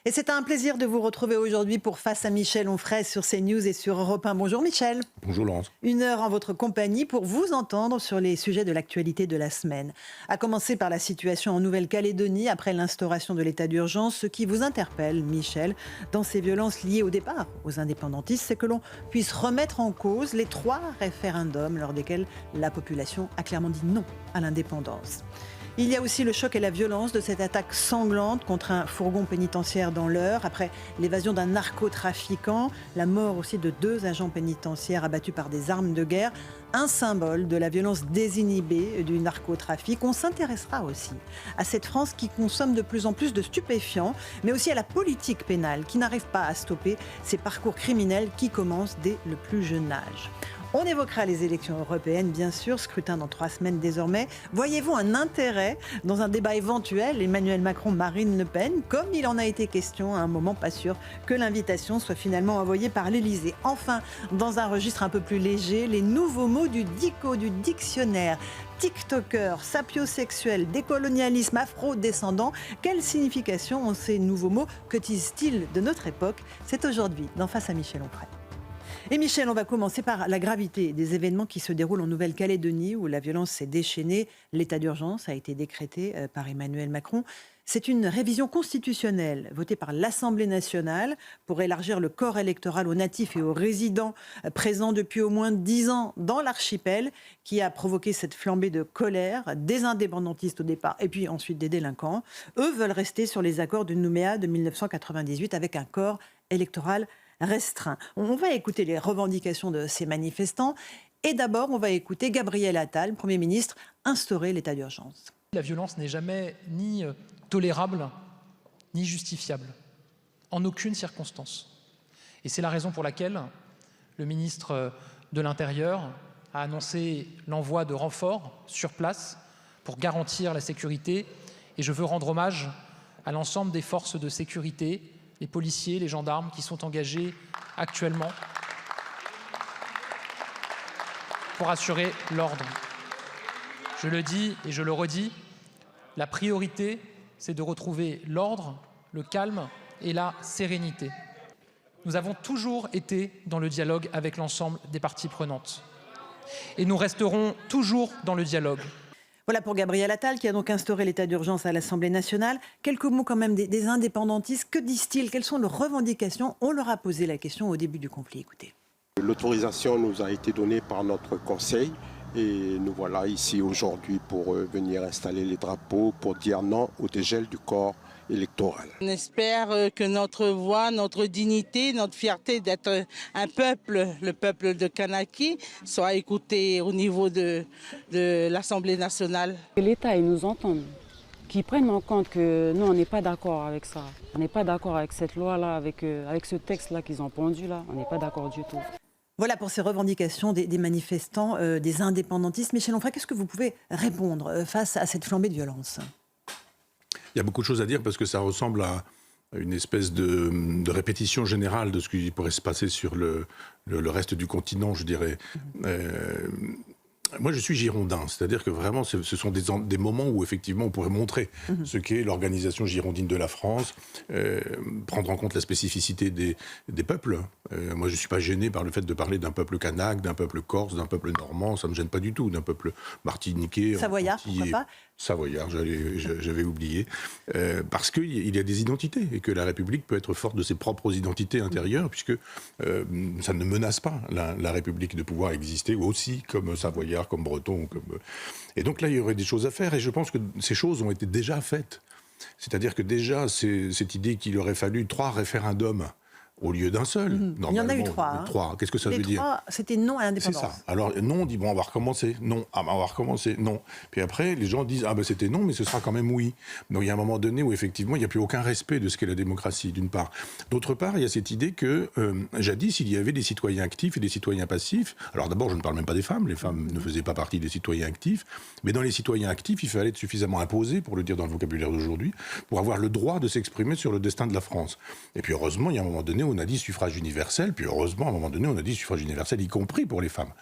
Et c'est un plaisir de vous retrouver aujourd'hui pour Face à Michel Onfray sur CNews et sur Europe 1. Bonjour Michel. Bonjour Laurence. Une heure en votre compagnie pour vous entendre sur les sujets de l'actualité de la semaine. À commencer par la situation en Nouvelle-Calédonie après l'instauration de l'état d'urgence. Ce qui vous interpelle, Michel, dans ces violences liées au départ aux indépendantistes, c'est que l'on puisse remettre en cause les 3 référendums lors desquels la population a clairement dit non à l'indépendance. Il y a aussi le choc et la violence de cette attaque sanglante contre un fourgon pénitentiaire dans l'Eure, après l'évasion d'un narcotrafiquant, la mort aussi de 2 agents pénitentiaires abattus par des armes de guerre, un symbole de la violence désinhibée du narcotrafic. On s'intéressera aussi à cette France qui consomme de plus en plus de stupéfiants, mais aussi à la politique pénale qui n'arrive pas à stopper ces parcours criminels qui commencent dès le plus jeune âge. On évoquera les élections européennes, bien sûr, scrutin dans 3 semaines désormais. Voyez-vous un intérêt dans un débat éventuel Emmanuel Macron-Marine Le Pen, comme il en a été question à un moment, pas sûr que l'invitation soit finalement envoyée par l'Élysée. Enfin, dans un registre un peu plus léger, les nouveaux mots du DICO, du dictionnaire. TikToker, sapiosexuel, décolonialisme, afro-descendant. Quelle signification ont ces nouveaux mots? Que disent-ils de notre époque? C'est aujourd'hui dans Face à Michel Onfray. Et Michel, on va commencer par la gravité des événements qui se déroulent en Nouvelle-Calédonie où la violence s'est déchaînée. L'état d'urgence a été décrété par Emmanuel Macron. C'est une révision constitutionnelle votée par l'Assemblée nationale pour élargir le corps électoral aux natifs et aux résidents présents depuis au moins 10 ans dans l'archipel qui a provoqué cette flambée de colère des indépendantistes au départ et puis ensuite des délinquants. Eux veulent rester sur les accords de Nouméa de 1998 avec un corps électoral restreint. On va écouter les revendications de ces manifestants et d'abord on va écouter Gabriel Attal, Premier ministre, instaurer l'état d'urgence. La violence n'est jamais ni tolérable ni justifiable, en aucune circonstance. Et c'est la raison pour laquelle le ministre de l'Intérieur a annoncé l'envoi de renforts sur place pour garantir la sécurité. Et je veux rendre hommage à l'ensemble des forces de sécurité, les policiers, les gendarmes qui sont engagés actuellement pour assurer l'ordre. Je le dis et je le redis, la priorité, c'est de retrouver l'ordre, le calme et la sérénité. Nous avons toujours été dans le dialogue avec l'ensemble des parties prenantes. Et nous resterons toujours dans le dialogue. Voilà pour Gabriel Attal qui a donc instauré l'état d'urgence à l'Assemblée nationale. Quelques mots quand même des indépendantistes. Que disent-ils? Quelles sont leurs revendications? On leur a posé la question au début du conflit. Écoutez. L'autorisation nous a été donnée par notre conseil et nous voilà ici aujourd'hui pour venir installer les drapeaux pour dire non au dégel du corps électoral. On espère que notre voix, notre dignité, notre fierté d'être un peuple, le peuple de Kanaki, soit écoutée au niveau de l'Assemblée nationale. Que l'État nous entende, qu'ils prennent en compte que nous, on n'est pas d'accord avec ça. On n'est pas d'accord avec cette loi-là, avec ce texte-là qu'ils ont pondu là. On n'est pas d'accord du tout. Voilà pour ces revendications des manifestants, des indépendantistes. Michel Onfray, qu'est-ce que vous pouvez répondre face à cette flambée de violence? Il y a beaucoup de choses à dire parce que ça ressemble à une espèce de répétition générale de ce qui pourrait se passer sur le reste du continent, je dirais. Moi, je suis girondin, c'est-à-dire que vraiment, ce sont des moments où, effectivement, on pourrait montrer ce qu'est l'organisation girondine de la France, prendre en compte la spécificité des peuples. Moi, je ne suis pas gêné par le fait de parler d'un peuple kanak, d'un peuple corse, d'un peuple normand, ça ne me gêne pas du tout, d'un peuple martiniquais. Savoyard, pourquoi pas? Savoyard, j'avais oublié. Parce qu'il y a des identités et que la République peut être forte de ses propres identités intérieures, puisque ça ne menace pas la République de pouvoir exister aussi comme Savoyard, comme Breton. Et donc là, il y aurait des choses à faire et je pense que ces choses ont été déjà faites. C'est-à-dire que déjà, cette idée qu'il aurait fallu 3 référendums au lieu d'un seul. Il y en a eu 3. 3. Qu'est-ce que ça veut dire? 3, c'était non à l'indépendance. C'est ça. Alors non, on dit bon, on va recommencer. Non. Ah ben on va recommencer. Non. Puis après, les gens disent ah ben c'était non, mais ce sera quand même oui. Donc il y a un moment donné où effectivement il n'y a plus aucun respect de ce qu'est la démocratie, d'une part. D'autre part, il y a cette idée que jadis il y avait des citoyens actifs et des citoyens passifs. Alors d'abord, je ne parle même pas des femmes. Les femmes ne faisaient pas partie des citoyens actifs. Mais dans les citoyens actifs, il fallait être suffisamment imposé, pour le dire dans le vocabulaire d'aujourd'hui, pour avoir le droit de s'exprimer sur le destin de la France. Et puis heureusement, il y a un moment donné où on a dit suffrage universel. Puis heureusement, à un moment donné, on a dit suffrage universel, y compris pour les femmes.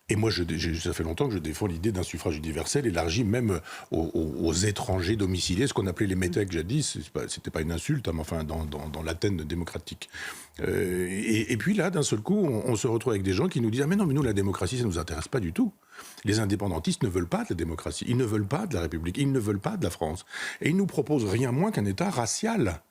Et moi, ça fait longtemps que je défends l'idée d'un suffrage universel élargi même aux étrangers domiciliés, ce qu'on appelait les métèques jadis. C'était pas une insulte, hein, mais enfin dans l'Athènes démocratique. Et puis là, d'un seul coup, on se retrouve avec des gens qui nous disent « Ah mais non, mais nous, la démocratie, ça ne nous intéresse pas du tout. Les indépendantistes ne veulent pas de la démocratie, ils ne veulent pas de la République, ils ne veulent pas de la France. Et ils nous proposent rien moins qu'un État racial.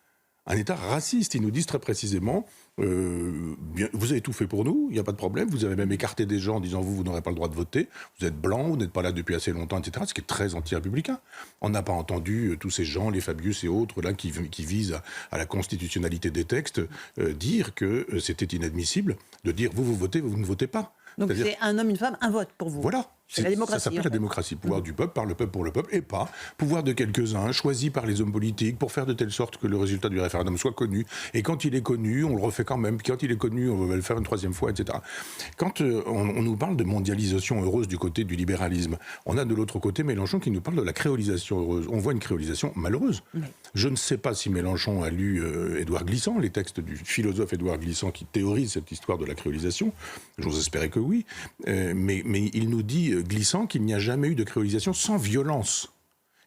Un État raciste. Ils nous disent très précisément vous avez tout fait pour nous, il n'y a pas de problème. Vous avez même écarté des gens en disant vous n'aurez pas le droit de voter. Vous êtes blanc, vous n'êtes pas là depuis assez longtemps, etc. Ce qui est très anti-républicain. On n'a pas entendu tous ces gens, les Fabius et autres, là, qui visent à la constitutionnalité des textes, dire que c'était inadmissible de dire vous votez, vous ne votez pas. Donc c'est un homme, une femme, un vote pour vous. Voilà. C'est la démocratie. Ça s'appelle la démocratie. Pouvoir du peuple, par le peuple, pour le peuple, et pas pouvoir de quelques-uns, choisis par les hommes politiques, pour faire de telle sorte que le résultat du référendum soit connu. Et quand il est connu, on le refait quand même. Puis quand il est connu, on va le faire une troisième fois, etc. Quand on nous parle de mondialisation heureuse du côté du libéralisme, on a de l'autre côté Mélenchon qui nous parle de la créolisation heureuse. On voit une créolisation malheureuse. Oui. Je ne sais pas si Mélenchon a lu Édouard Glissant, les textes du philosophe Édouard Glissant qui théorise cette histoire de la créolisation. J'ose espérer que oui. Mais il nous dit, Glissant, qu'il n'y a jamais eu de créolisation sans violence.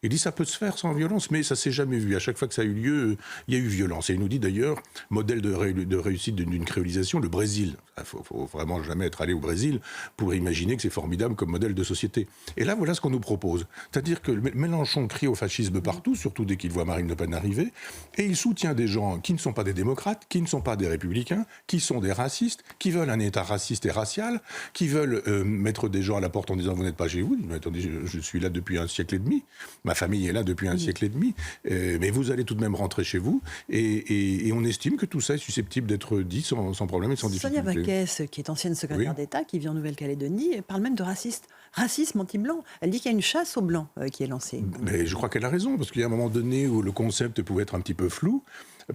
Il dit ça peut se faire sans violence, mais ça s'est jamais vu. À chaque fois que ça a eu lieu, il y a eu violence. Et il nous dit d'ailleurs, modèle de réussite d'une créolisation, le Brésil. Il faut vraiment jamais être allé au Brésil pour imaginer que c'est formidable comme modèle de société. Et là, voilà ce qu'on nous propose. C'est-à-dire que Mélenchon crie au fascisme partout, surtout dès qu'il voit Marine Le Pen arriver, et il soutient des gens qui ne sont pas des démocrates, qui ne sont pas des républicains, qui sont des racistes, qui veulent un État raciste et racial, qui veulent mettre des gens à la porte en disant vous n'êtes pas chez vous. Mais attendez, je suis là depuis un siècle et demi. Ma famille est là depuis un siècle et demi, mais vous allez tout de même rentrer chez vous, et on estime que tout ça est susceptible d'être dit sans problème et sans difficulté. Sonia Baquès, qui est ancienne secrétaire d'État, qui vit en Nouvelle-Calédonie, parle même de racisme anti-blanc. Elle dit qu'il y a une chasse aux blancs qui est lancée. Mais je crois qu'elle a raison, parce qu'il y a un moment donné où le concept pouvait être un petit peu flou,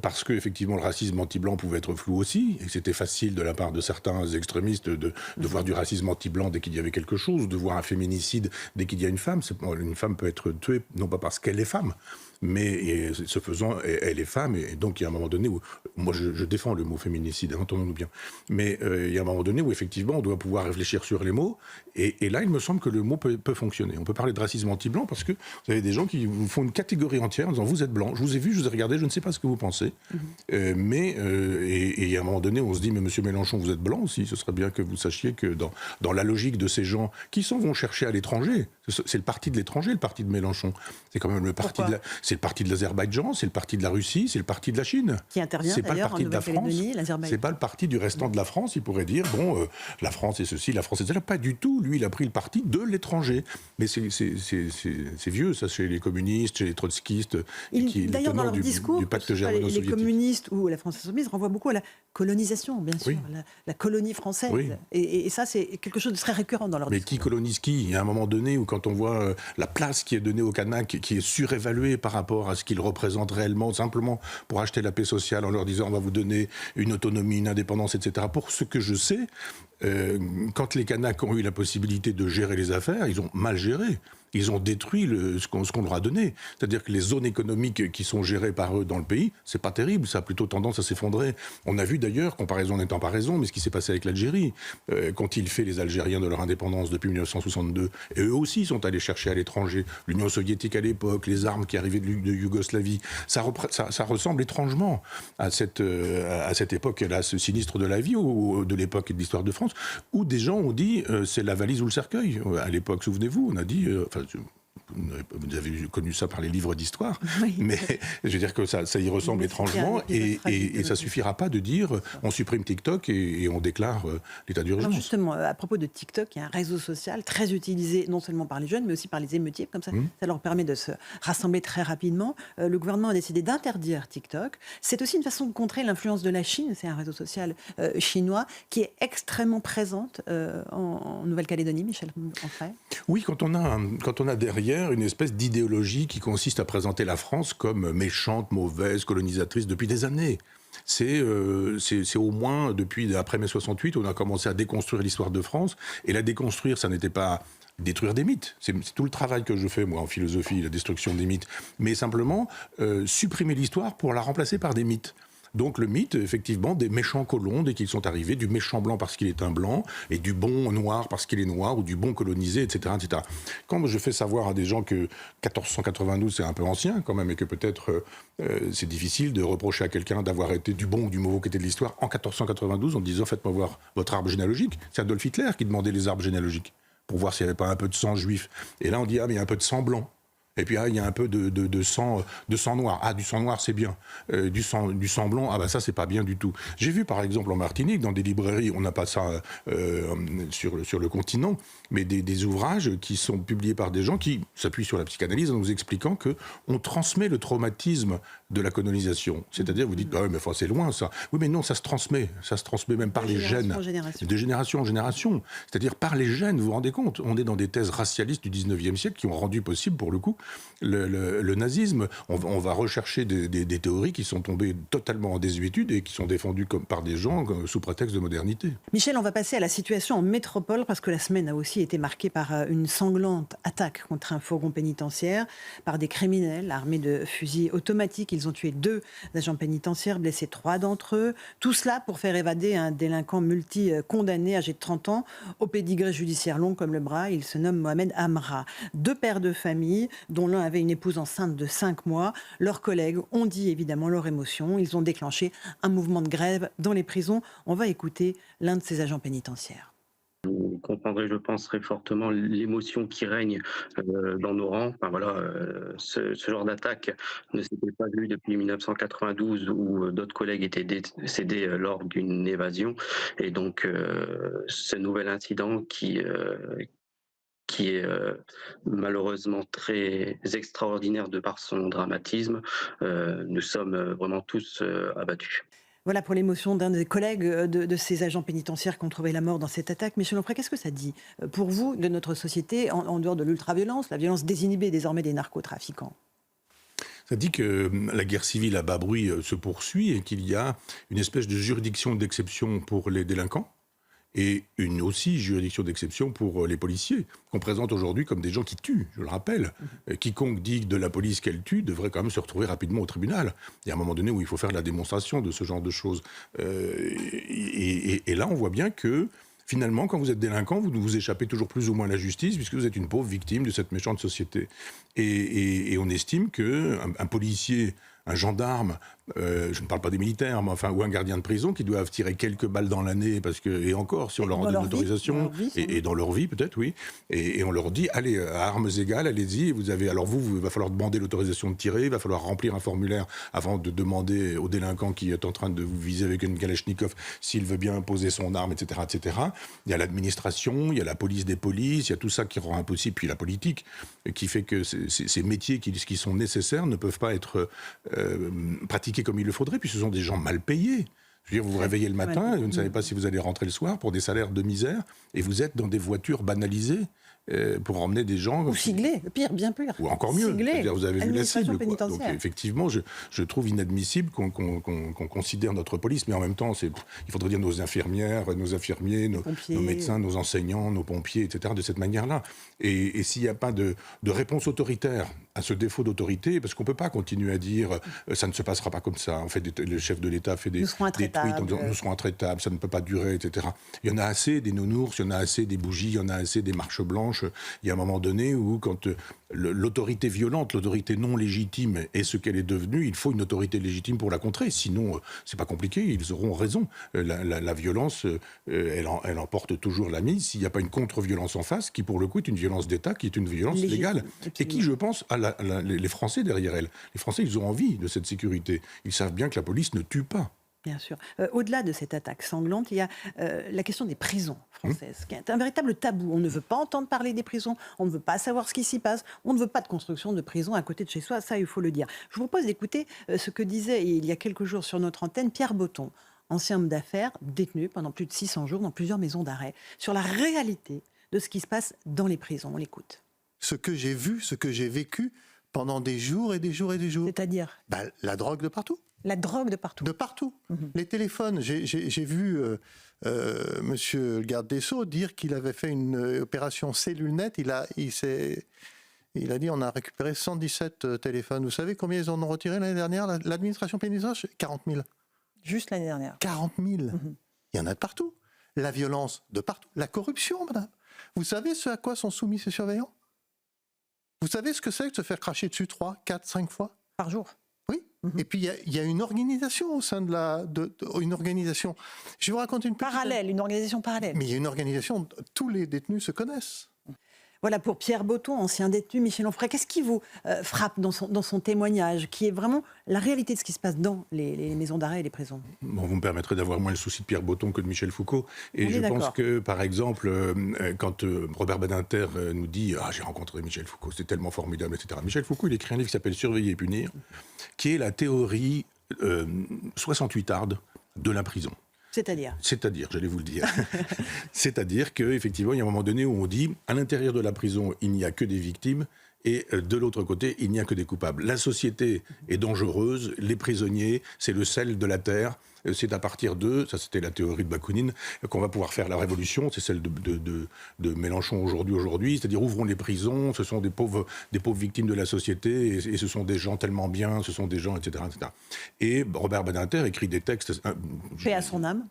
parce qu'effectivement le racisme anti-blanc pouvait être flou aussi, et que c'était facile de la part de certains extrémistes de voir du racisme anti-blanc dès qu'il y avait quelque chose, de voir un féminicide dès qu'il y a une femme. Une femme peut être tuée, non pas parce qu'elle est femme, mais ce faisant, elle est femme, et donc il y a un moment donné où, moi je défends le mot féminicide, entendons-nous bien, mais il y a un moment donné où effectivement on doit pouvoir réfléchir sur les mots, et là il me semble que le mot peut fonctionner. On peut parler de racisme anti-blanc parce que vous avez des gens qui vous font une catégorie entière en disant vous êtes blanc, je vous ai vu, je vous ai regardé, je ne sais pas ce que vous pensez, mais il y a un moment donné où on se dit mais monsieur Mélenchon vous êtes blanc aussi, ce serait bien que vous sachiez que dans la logique de ces gens qui s'en vont chercher à l'étranger, c'est le parti de l'étranger, le parti de Mélenchon, c'est quand même le parti c'est le parti de l'Azerbaïdjan, c'est le parti de la Russie, c'est le parti de la Chine. Qui intervient d'ailleurs en Nouvelle-Calédonie, l'Azerbaïdjan. C'est pas le parti du restant de la France, il pourrait dire, la France est ceci, la France est cela. Pas du tout, lui il a pris le parti de l'étranger. Mais c'est vieux, ça, chez les communistes, chez les trotskistes, d'ailleurs dans leur discours, du pacte germano-soviétique. Les communistes ou la France insoumise renvoient beaucoup à la colonisation, bien sûr, la colonie française. Oui. Et ça, c'est quelque chose de très récurrent dans leur discours. Mais qui colonise qui ? Il y a un moment donné où quand on voit la place qui est donnée aux Kanaks, qui est surévaluée par rapport à ce qu'ils représentent réellement, simplement pour acheter la paix sociale en leur disant on va vous donner une autonomie, une indépendance, etc. Pour ce que je sais, quand les Kanaks ont eu la possibilité de gérer les affaires, ils ont mal géré. Ils ont détruit ce qu'on leur a donné. C'est-à-dire que les zones économiques qui sont gérées par eux dans le pays, c'est pas terrible, ça a plutôt tendance à s'effondrer. On a vu d'ailleurs, comparaison n'étant pas raison, mais ce qui s'est passé avec l'Algérie, quand il fait les Algériens de leur indépendance depuis 1962, et eux aussi sont allés chercher à l'étranger, l'Union soviétique à l'époque, les armes qui arrivaient de Yougoslavie, ça ressemble étrangement à cette époque-là, ce sinistre de la vie, ou de l'époque et de l'histoire de France, où des gens ont dit c'est la valise ou le cercueil. À l'époque, souvenez-vous, on a dit... vous avez connu ça par les livres d'histoire, mais je veux dire que ça y ressemble étrangement, et ça suffira pas de dire on supprime TikTok et on déclare l'état d'urgence. Justement, à propos de TikTok, il y a un réseau social très utilisé non seulement par les jeunes, mais aussi par les émeutiers, comme ça, ça leur permet de se rassembler très rapidement. Le gouvernement a décidé d'interdire TikTok. C'est aussi une façon de contrer l'influence de la Chine, c'est un réseau social chinois qui est extrêmement présente en Nouvelle-Calédonie, Michel Onfray. Oui, quand on a derrière une espèce d'idéologie qui consiste à présenter la France comme méchante, mauvaise, colonisatrice depuis des années. C'est au moins depuis après mai 68, on a commencé à déconstruire l'histoire de France. Et la déconstruire, ça n'était pas détruire des mythes. C'est tout le travail que je fais, moi, en philosophie, la destruction des mythes. Mais simplement supprimer l'histoire pour la remplacer par des mythes. Donc le mythe, effectivement, des méchants colons dès qu'ils sont arrivés, du méchant blanc parce qu'il est un blanc, et du bon noir parce qu'il est noir, ou du bon colonisé, etc. etc. Quand je fais savoir à des gens que 1492 c'est un peu ancien quand même, et que peut-être c'est difficile de reprocher à quelqu'un d'avoir été du bon ou du mauvais côté de l'histoire, en 1492 en disant faites-moi voir votre arbre généalogique, c'est Adolf Hitler qui demandait les arbres généalogiques, pour voir s'il n'y avait pas un peu de sang juif. Et là on dit ah mais il y a un peu de sang blanc. Et puis, il y a un peu de sang noir. Ah, du sang noir, c'est bien. Du sang blanc, ah ben ça, c'est pas bien du tout. J'ai vu, par exemple, en Martinique, dans des librairies, on n'a pas ça sur le continent, mais des ouvrages qui sont publiés par des gens qui s'appuient sur la psychanalyse en nous expliquant qu'on transmet le traumatisme de la colonisation. C'est-à-dire, vous dites, ah oui, mais c'est loin, ça. Oui, mais non, ça se transmet même par les gènes. De génération en génération. C'est-à-dire par les gènes, vous vous rendez compte? On est dans des thèses racialistes du 19e siècle qui ont rendu possible, pour le coup, le nazisme. On va rechercher des théories qui sont tombées totalement en désuétude et qui sont défendues par des gens sous prétexte de modernité. Michel, on va passer à la situation en métropole parce que la semaine a aussi été marquée par une sanglante attaque contre un fourgon pénitentiaire par des criminels armés de fusils automatiques. Ils ont tué 2 agents pénitentiaires, blessé 3 d'entre eux. Tout cela pour faire évader un délinquant multi-condamné âgé de 30 ans au pédigré judiciaire long comme le bras. Il se nomme Mohamed Amra. 2 pères de famille, dont l'un avait une épouse enceinte de 5 mois. Leurs collègues ont dit évidemment leur émotion. Ils ont déclenché un mouvement de grève dans les prisons. On va écouter l'un de ces agents pénitentiaires. Vous comprendrez, je pense, très fortement l'émotion qui règne dans nos rangs. Enfin, voilà, ce genre d'attaque ne s'était pas vu depuis 1992 où d'autres collègues étaient décédés lors d'une évasion. Et donc, ce nouvel incident qui est malheureusement très extraordinaire de par son dramatisme, nous sommes vraiment tous abattus. Voilà pour l'émotion d'un des collègues de ces agents pénitentiaires qui ont trouvé la mort dans cette attaque. Michel Onfray, qu'est-ce que ça dit pour vous de notre société en dehors de l'ultra-violence, la violence désinhibée désormais des narcotrafiquants? Ça dit que la guerre civile à bas bruit se poursuit et qu'il y a une espèce de juridiction d'exception pour les délinquants et une aussi juridiction d'exception pour les policiers, qu'on présente aujourd'hui comme des gens qui tuent, je le rappelle. Quiconque dit de la police qu'elle tue devrait quand même se retrouver rapidement au tribunal. Il y a un moment donné où il faut faire la démonstration de ce genre de choses. Et là, on voit bien que finalement, quand vous êtes délinquant, vous vous échappez toujours plus ou moins à la justice, puisque vous êtes une pauvre victime de cette méchante société. Et on estime qu'un policier, un gendarme, je ne parle pas des militaires, mais enfin, ou un gardien de prison qui doivent tirer quelques balles dans l'année, parce que, et encore, si on leur donne l'autorisation, et dans leur vie peut-être, oui, et on leur dit, allez, à armes égales, allez-y, alors il va falloir demander l'autorisation de tirer, il va falloir remplir un formulaire avant de demander au délinquant qui est en train de vous viser avec une Kalachnikov s'il veut bien poser son arme, etc., etc. Il y a l'administration, il y a la police des polices, il y a tout ça qui rend impossible, puis la politique, qui fait que ces métiers qui sont nécessaires ne peuvent pas être pratiqués comme il le faudrait, puis ce sont des gens mal payés. Je veux dire, vous vous réveillez le matin, et vous ne savez pas si vous allez rentrer le soir pour des salaires de misère, et vous êtes dans des voitures banalisées pour emmener des gens... Ou ciblés, pire, bien pire. Ou encore mieux, c'est-à-dire vous avez vu la cible. Donc effectivement, je trouve inadmissible qu'on considère notre police, mais en même temps, il faudrait dire nos infirmières, nos infirmiers, nos médecins, nos enseignants, nos pompiers, etc., de cette manière-là. Et s'il n'y a pas de réponse autoritaire à ce défaut d'autorité, parce qu'on ne peut pas continuer à dire ça ne se passera pas comme ça. En fait, le chef de l'État fait des tweets en disant nous serons intraitables, ça ne peut pas durer, etc. Il y en a assez des nounours, il y en a assez des bougies, il y en a assez des marches blanches. Il y a un moment donné où, quand l'autorité violente, l'autorité non légitime est ce qu'elle est devenue, il faut une autorité légitime pour la contrer. Sinon, c'est pas compliqué, ils auront raison. La violence, elle emporte toujours la mise s'il n'y a pas une contre-violence en face, qui pour le coup est une violence d'État, qui est une violence légale. Et qui, je pense, a les Français derrière elle. Les Français, ils ont envie de cette sécurité. Ils savent bien que la police ne tue pas. Bien sûr. Au-delà de cette attaque sanglante, il y a la question des prisons françaises, qui est un véritable tabou. On ne veut pas entendre parler des prisons, on ne veut pas savoir ce qui s'y passe, on ne veut pas de construction de prisons à côté de chez soi, ça il faut le dire. Je vous propose d'écouter ce que disait il y a quelques jours sur notre antenne Pierre Botton, ancien homme d'affaires, détenu pendant plus de 600 jours dans plusieurs maisons d'arrêt, sur la réalité de ce qui se passe dans les prisons. On l'écoute. Ce que j'ai vu, ce que j'ai vécu pendant des jours et des jours et des jours. C'est-à-dire la drogue de partout. La drogue de partout. De partout. Les téléphones. J'ai vu monsieur le garde des Sceaux dire qu'il avait fait une opération cellule net. Il a dit on a récupéré 117 téléphones. Vous savez combien ils en ont retiré l'année dernière, l'administration pénitentiaire ? 40 000. Juste l'année dernière. 40 000. Il y en a de partout. La violence de partout. La corruption, madame. Vous savez ce à quoi sont soumis ces surveillants? Vous savez ce que c'est que de se faire cracher dessus 3, 4, 5 fois? Par jour. Oui. Et puis, il y a une organisation au sein de une organisation. Je vais vous raconter une petite... Parallèle, une organisation parallèle. Mais il y a une organisation, tous les détenus se connaissent. Voilà pour Pierre Botton, ancien détenu. Michel Onfray, qu'est-ce qui vous frappe dans son témoignage, qui est vraiment la réalité de ce qui se passe dans les maisons d'arrêt et les prisons? Bon, vous me permettrez d'avoir moins le souci de Pierre Botton que de Michel Foucault. Et je pense que, par exemple, quand Robert Badinter nous dit « Ah, j'ai rencontré Michel Foucault, c'est tellement formidable, etc. » Michel Foucault, il écrit un livre qui s'appelle « Surveiller et punir », qui est la théorie 68arde de la prison. C'est-à-dire, j'allais vous le dire. C'est-à-dire qu'effectivement, il y a un moment donné où on dit, à l'intérieur de la prison, il n'y a que des victimes, et de l'autre côté, il n'y a que des coupables. La société est dangereuse, les prisonniers, c'est le sel de la terre, c'est à partir d'eux, ça c'était la théorie de Bakounine, qu'on va pouvoir faire la révolution, c'est celle de Mélenchon aujourd'hui, c'est-à-dire ouvrons les prisons, ce sont des pauvres victimes de la société, et ce sont des gens tellement bien, ce sont des gens, etc. etc. Et Robert Badinter écrit des textes... Paix à son âme.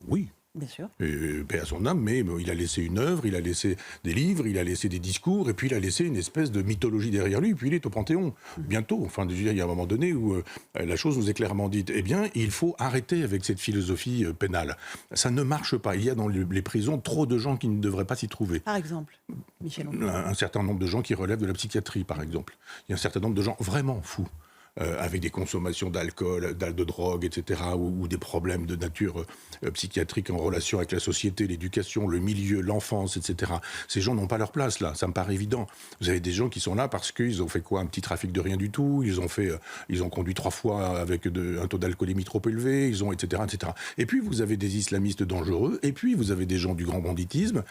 Oui. Bien sûr. Paix à son âme, mais il a laissé une œuvre, il a laissé des livres, il a laissé des discours, et puis il a laissé une espèce de mythologie derrière lui, puis il est au Panthéon, bientôt. Enfin, il y a un moment donné où la chose nous est clairement dite. Eh bien, il faut arrêter avec cette philosophie pénale. Ça ne marche pas. Il y a dans les prisons trop de gens qui ne devraient pas s'y trouver. Par exemple, Michel Onfray. Un certain nombre de gens qui relèvent de la psychiatrie, par exemple. Il y a un certain nombre de gens vraiment fous. Avec des consommations d'alcool, de drogue, etc., ou des problèmes de nature psychiatrique en relation avec la société, l'éducation, le milieu, l'enfance, etc. Ces gens n'ont pas leur place là, ça me paraît évident. Vous avez des gens qui sont là parce qu'ils ont fait quoi? Un petit trafic de rien du tout, ils ont conduit 3 fois avec un taux d'alcoolémie trop élevé, etc., etc. Et puis vous avez des islamistes dangereux, et puis vous avez des gens du grand banditisme,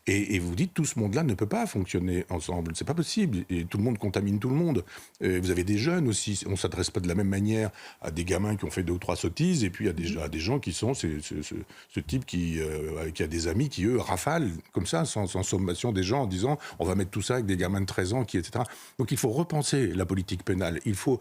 et vous dites tout ce monde-là ne peut pas fonctionner ensemble, c'est pas possible, et tout le monde contamine tout le monde. Vous avez des jeunes aussi, on ne s'adresse pas de la même manière à des gamins qui ont fait 2 ou 3 sottises, et puis à des gens qui sont ce type qui a des amis qui, eux, rafalent comme ça, sans sommation des gens, en disant on va mettre tout ça avec des gamins de 13 ans, etc. Donc il faut repenser la politique pénale. Il faut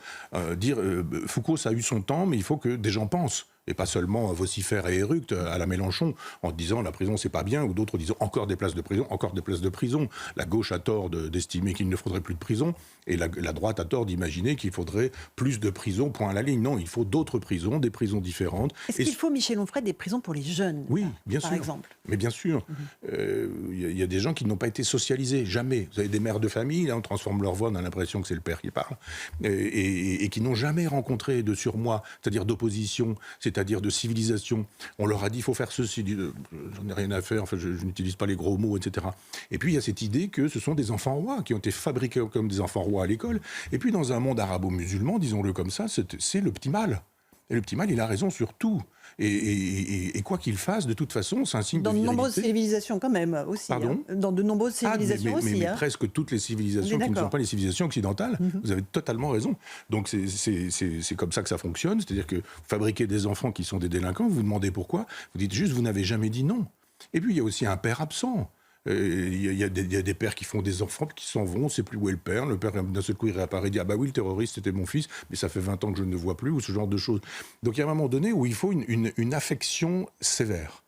dire, Foucault, ça a eu son temps, mais il faut que des gens pensent. Et pas seulement vocifère et éructe à la Mélenchon en disant la prison c'est pas bien, ou d'autres disant encore des places de prison, encore des places de prison. La gauche a tort d'estimer qu'il ne faudrait plus de prison, et la droite a tort d'imaginer qu'il faudrait plus de prisons, point à la ligne. Non, il faut d'autres prisons, des prisons différentes. Est-ce qu'il faut, Michel Onfray, des prisons pour les jeunes? Oui, bien sûr. Par exemple. Mais bien sûr. Il y a des gens qui n'ont pas été socialisés, jamais. Vous avez des mères de famille, là, on transforme leur voix, on a l'impression que c'est le père qui parle, et qui n'ont jamais rencontré de surmoi, c'est-à-dire d'opposition, c'est-à-dire de civilisation. On leur a dit, il faut faire ceci, j'en ai rien à faire, enfin, je n'utilise pas les gros mots, etc. Et puis, il y a cette idée que ce sont des enfants rois, qui ont été fabriqués comme des enfants rois à l'école. Et puis, dans un monde arabo-musulman, disons-le comme ça, c'est le petit mal. Et le petit mal, il a raison sur tout. Et quoi qu'il fasse, de toute façon, c'est un signe de virilité. Dans de nombreuses civilisations, quand même, aussi. Pardon ? Dans de nombreuses civilisations aussi. Mais presque toutes les civilisations qui ne sont pas les civilisations occidentales, vous avez totalement raison. Donc c'est comme ça que ça fonctionne. C'est-à-dire que fabriquer des enfants qui sont des délinquants, vous vous demandez pourquoi, vous dites juste, vous n'avez jamais dit non. Et puis il y a aussi un père absent. Il y a des pères qui font des enfants qui s'en vont, on ne sait plus où est le père. Le père, d'un seul coup, il réapparaît et dit « Ah bah oui, le terroriste, c'était mon fils, mais ça fait 20 ans que je ne le vois plus », ou ce genre de choses. Donc il y a un moment donné où il faut une affection sévère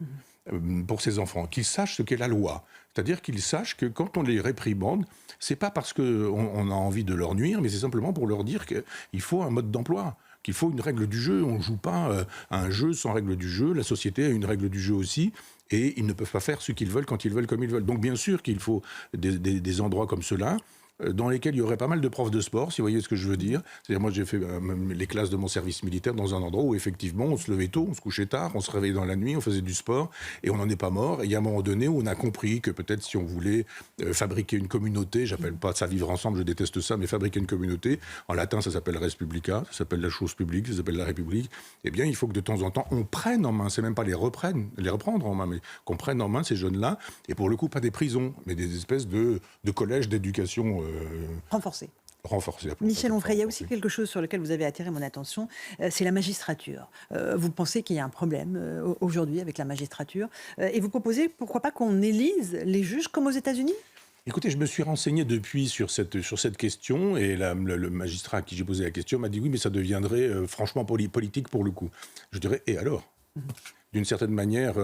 pour ces enfants, qu'ils sachent ce qu'est la loi. C'est-à-dire qu'ils sachent que quand on les réprimande, c'est pas parce qu'on a envie de leur nuire, mais c'est simplement pour leur dire qu'il faut un mode d'emploi, qu'il faut une règle du jeu. On ne joue pas à un jeu sans règle du jeu. La société a une règle du jeu aussi. Et ils ne peuvent pas faire ce qu'ils veulent quand ils veulent, comme ils veulent. Donc bien sûr qu'il faut des endroits comme ceux-là, dans lesquels il y aurait pas mal de profs de sport, si vous voyez ce que je veux dire. C'est-à-dire, moi, j'ai fait les classes de mon service militaire dans un endroit où, effectivement, on se levait tôt, on se couchait tard, on se réveillait dans la nuit, on faisait du sport, et on n'en est pas mort. Et il y a un moment donné où on a compris que peut-être si on voulait fabriquer une communauté, j'appelle pas ça vivre ensemble, je déteste ça, mais fabriquer une communauté, en latin, ça s'appelle res publica, ça s'appelle la chose publique, ça s'appelle la République, eh bien, il faut que de temps en temps, on prenne en main, c'est même pas les reprendre en main, mais qu'on prenne en main ces jeunes-là, et pour le coup, pas des prisons, mais des espèces de collèges d'éducation renforcé. Michel Onfray, il y a aussi quelque chose sur lequel vous avez attiré mon attention, c'est la magistrature. Vous pensez qu'il y a un problème aujourd'hui avec la magistrature, et vous proposez, pourquoi pas, qu'on élise les juges comme aux États-Unis ? Écoutez, je me suis renseigné depuis sur cette question et le magistrat à qui j'ai posé la question m'a dit oui, mais ça deviendrait franchement politique pour le coup. Je dirais, et alors ? D'une certaine manière,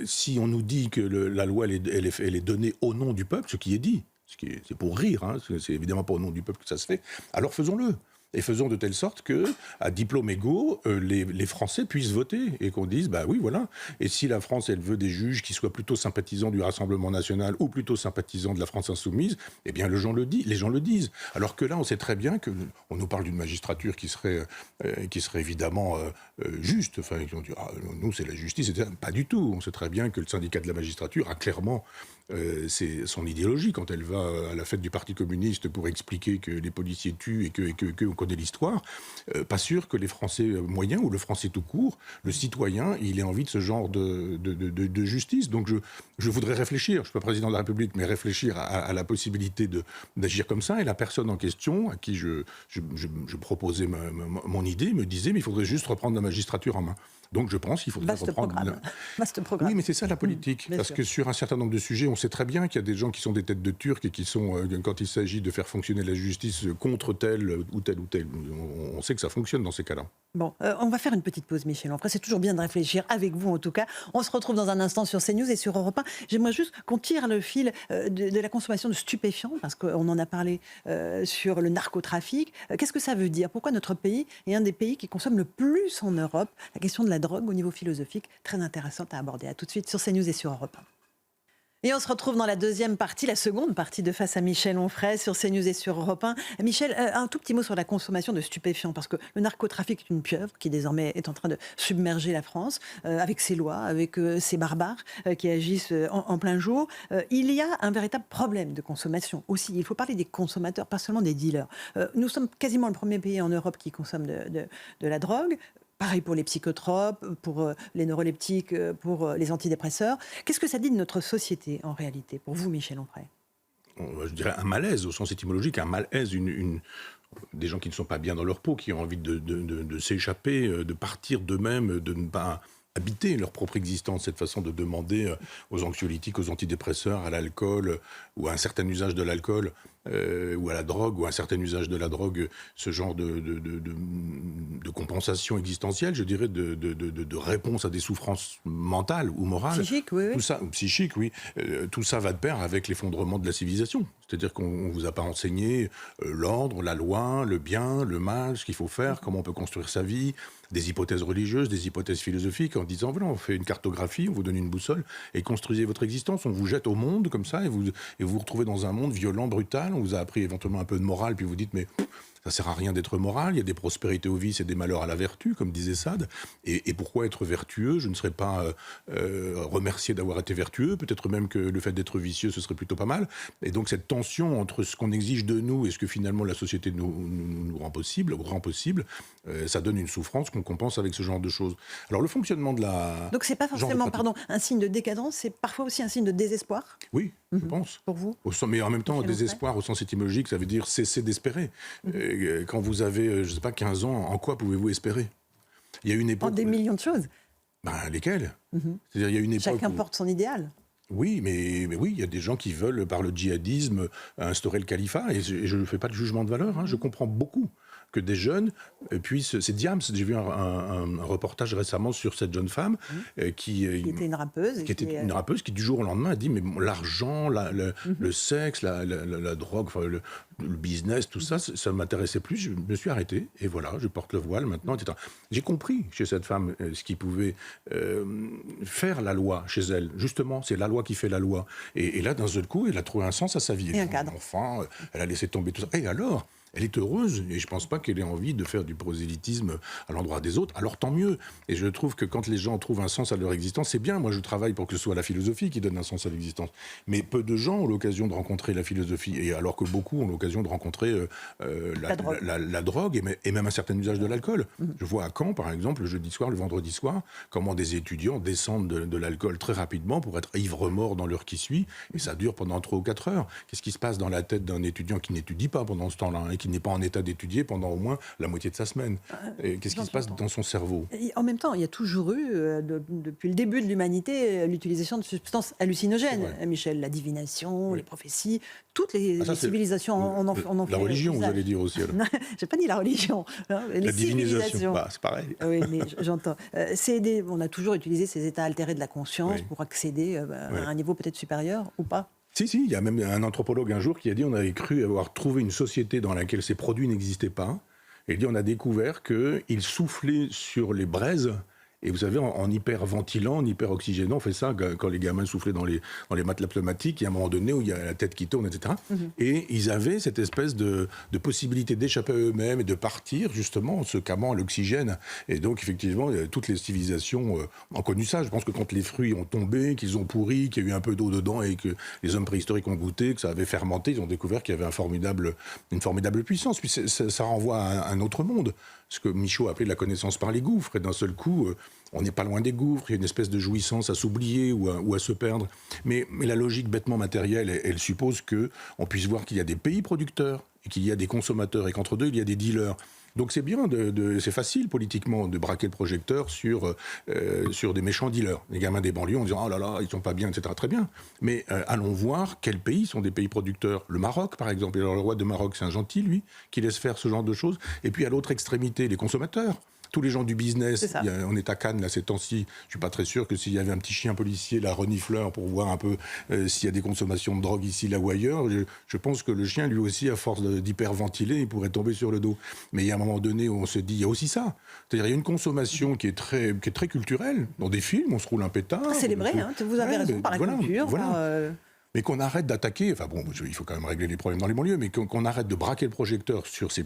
si on nous dit que la loi elle est donnée au nom du peuple, ce qui est dit, c'est pour rire, hein, c'est évidemment pas au nom du peuple que ça se fait, alors faisons-le. Et faisons de telle sorte qu'à diplôme égaux, les Français puissent voter et qu'on dise, bah oui, voilà. Et si la France, elle veut des juges qui soient plutôt sympathisants du Rassemblement national ou plutôt sympathisants de la France insoumise, eh bien, les gens le disent. Alors que là, on sait très bien qu'on nous parle d'une magistrature qui serait évidemment juste. Enfin, on dit, nous, c'est la justice. Pas du tout. On sait très bien que le syndicat de la magistrature a clairement c'est son idéologie quand elle va à la fête du Parti communiste pour expliquer que les policiers tuent et que on connaît l'histoire. Pas sûr que les Français moyens ou le Français tout court, le citoyen, il ait envie de ce genre de justice. Donc je voudrais réfléchir, je ne suis pas président de la République, mais réfléchir à la possibilité d'agir comme ça. Et la personne en question, à qui je proposais mon idée, me disait mais il faudrait juste reprendre la magistrature en main. Donc je pense qu'il faudrait reprendre... Vaste programme. Oui, mais c'est ça la politique. Parce que sur un certain nombre de sujets, on sait très bien qu'il y a des gens qui sont des têtes de Turcs et qui sont, quand il s'agit de faire fonctionner la justice contre tel ou tel. On sait que ça fonctionne dans ces cas-là. Bon, on va faire une petite pause, Michel Onfray. C'est toujours bien de réfléchir avec vous, en tout cas. On se retrouve dans un instant sur CNews et sur Europe 1. J'aimerais juste qu'on tire le fil de la consommation de stupéfiants, parce qu'on en a parlé sur le narcotrafic. Qu'est-ce que ça veut dire ? Pourquoi notre pays est un des pays qui consomme le plus en Europe ? La question de la drogue au niveau philosophique, très intéressante à aborder. À tout de suite sur CNews et sur Europe 1. Et on se retrouve dans la seconde partie de Face à Michel Onfray sur CNews et sur Europe 1. Michel, un tout petit mot sur la consommation de stupéfiants, parce que le narcotrafic est une pieuvre qui désormais est en train de submerger la France, avec ses lois, avec ses barbares qui agissent en plein jour. Il y a un véritable problème de consommation aussi. Il faut parler des consommateurs, pas seulement des dealers. Nous sommes quasiment le premier pays en Europe qui consomme de la drogue. Pareil pour les psychotropes, pour les neuroleptiques, pour les antidépresseurs. Qu'est-ce que ça dit de notre société, en réalité, pour vous, Michel Onfray ? Je dirais un malaise, au sens étymologique, un malaise, des gens qui ne sont pas bien dans leur peau, qui ont envie de s'échapper, de partir d'eux-mêmes, de ne pas habiter leur propre existence, cette façon de demander aux anxiolytiques, aux antidépresseurs, à l'alcool, ou à un certain usage de l'alcool, ou à la drogue, ou à un certain usage de la drogue, ce genre de compensation existentielle, je dirais, de réponse à des souffrances mentales ou morales. Psychiques, oui. Tout ça, ou psychiques, oui. Tout ça va de pair avec l'effondrement de la civilisation. C'est-à-dire qu'on ne vous a pas enseigné l'ordre, la loi, le bien, le mal, ce qu'il faut faire, comment on peut construire sa vie, des hypothèses religieuses, des hypothèses philosophiques, en disant, voilà, on fait une cartographie, on vous donne une boussole, et construisez votre existence. On vous jette au monde comme ça, et vous vous retrouvez dans un monde violent, brutal. On vous a appris éventuellement un peu de morale, puis vous dites, mais ça sert à rien d'être moral, il y a des prospérités au vice et des malheurs à la vertu, comme disait Sade. Et pourquoi être vertueux ? Je ne serais pas remercié d'avoir été vertueux, peut-être même que le fait d'être vicieux, ce serait plutôt pas mal. Et donc cette tension entre ce qu'on exige de nous et ce que finalement la société nous rend possible, ça donne une souffrance qu'on compense avec ce genre de choses. Alors le fonctionnement de la... Donc c'est pas forcément, un signe de décadence, c'est parfois aussi un signe de désespoir ? Oui, je pense. Pour vous ? Mais en même temps, désespoir au sens étymologique, ça veut dire cesser d'espérer. Quand vous avez, je ne sais pas, 15 ans, en quoi pouvez-vous espérer ? Il y a une époque... En des millions de choses. Lesquelles ? C'est-à-dire, il y a une époque Chacun porte son idéal. Oui, mais oui, il y a des gens qui veulent, par le djihadisme, instaurer le califat, et je ne fais pas de jugement de valeur, je comprends beaucoup que des jeunes puissent... C'est Diams, j'ai vu un reportage récemment sur cette jeune femme qui était une rappeuse. Une rappeuse qui, du jour au lendemain, a dit, mais l'argent, le sexe, la drogue, enfin, le business, tout ça, ça ne m'intéressait plus. Je me suis arrêté, et voilà, je porte le voile maintenant, etc. J'ai compris chez cette femme ce qui pouvait faire la loi chez elle. Justement, c'est la loi qui fait la loi. Et là, d'un seul coup, elle a trouvé un sens à sa vie. Et un cadre. Enfin, elle a laissé tomber tout ça. Et alors ? Elle est heureuse, et je ne pense pas qu'elle ait envie de faire du prosélytisme à l'endroit des autres. Alors tant mieux. Et je trouve que quand les gens trouvent un sens à leur existence, c'est bien. Moi, je travaille pour que ce soit la philosophie qui donne un sens à l'existence. Mais peu de gens ont l'occasion de rencontrer la philosophie, et alors que beaucoup ont l'occasion de rencontrer la drogue et même un certain usage de l'alcool. Je vois à Caen, par exemple, le jeudi soir, le vendredi soir, comment des étudiants descendent de l'alcool très rapidement pour être ivre-mort dans l'heure qui suit, et ça dure pendant 3 ou 4 heures. Qu'est-ce qui se passe dans la tête d'un étudiant qui n'étudie pas pendant ce temps-là, qu'il n'est pas en état d'étudier pendant au moins la moitié de sa semaine. Et qu'est-ce qui se passe dans son cerveau ? Et en même temps, il y a toujours eu, depuis le début de l'humanité, l'utilisation de substances hallucinogènes. Michel, la divination, les prophéties, toutes les civilisations en ont fait. La religion, vous usage. allez dire aussi. J'ai pas dit la religion. Les divinisation, c'est pareil. Oui, mais j'entends. On a toujours utilisé ces états altérés de la conscience pour accéder à un niveau peut-être supérieur ou pas. Si, il y a même un anthropologue un jour qui a dit on avait cru avoir trouvé une société dans laquelle ces produits n'existaient pas. Et il dit on a découvert qu'ils soufflaient sur les braises. Et vous savez, en hyperventilant, en hyperoxygénant, on fait ça quand les gamins soufflaient dans les matelas pneumatiques, il y a un moment donné où il y a la tête qui tourne, etc. Et ils avaient cette espèce de possibilité d'échapper à eux-mêmes et de partir, justement, en se camant à l'oxygène. Et donc, effectivement, toutes les civilisations ont connu ça. Je pense que quand les fruits ont tombé, qu'ils ont pourri, qu'il y a eu un peu d'eau dedans et que les hommes préhistoriques ont goûté, que ça avait fermenté, ils ont découvert qu'il y avait une formidable puissance. Puis ça renvoie à un autre monde, ce que Michaud a appelé la connaissance par les gouffres. Et d'un seul coup, on n'est pas loin des gouffres, il y a une espèce de jouissance à s'oublier ou à se perdre. Mais la logique bêtement matérielle, elle suppose qu'on puisse voir qu'il y a des pays producteurs et qu'il y a des consommateurs et qu'entre deux, il y a des dealers. Donc c'est bien, c'est facile politiquement de braquer le projecteur sur des méchants dealers. Les gamins des banlieues en disant « Oh là là, ils sont pas bien, etc. » Très bien. Mais allons voir quels pays sont des pays producteurs. Le Maroc, par exemple. Et alors, le roi de Maroc, c'est un gentil, lui, qui laisse faire ce genre de choses. Et puis à l'autre extrémité, les consommateurs. Tous les gens du business, on est à Cannes là ces temps-ci, je ne suis pas très sûr que s'il y avait un petit chien policier, la renifleur, pour voir un peu s'il y a des consommations de drogue ici, là ou ailleurs, je pense que le chien, lui aussi, à force d'hyperventiler, il pourrait tomber sur le dos. Mais il y a un moment donné où on se dit, il y a aussi ça. C'est-à-dire il y a une consommation qui est très culturelle. Dans des films, on se roule un pétard. Célébré, vous avez raison, par la culture. Mais qu'on arrête d'attaquer, enfin bon, il faut quand même régler les problèmes dans les banlieues, mais qu'on arrête de braquer le projecteur sur ces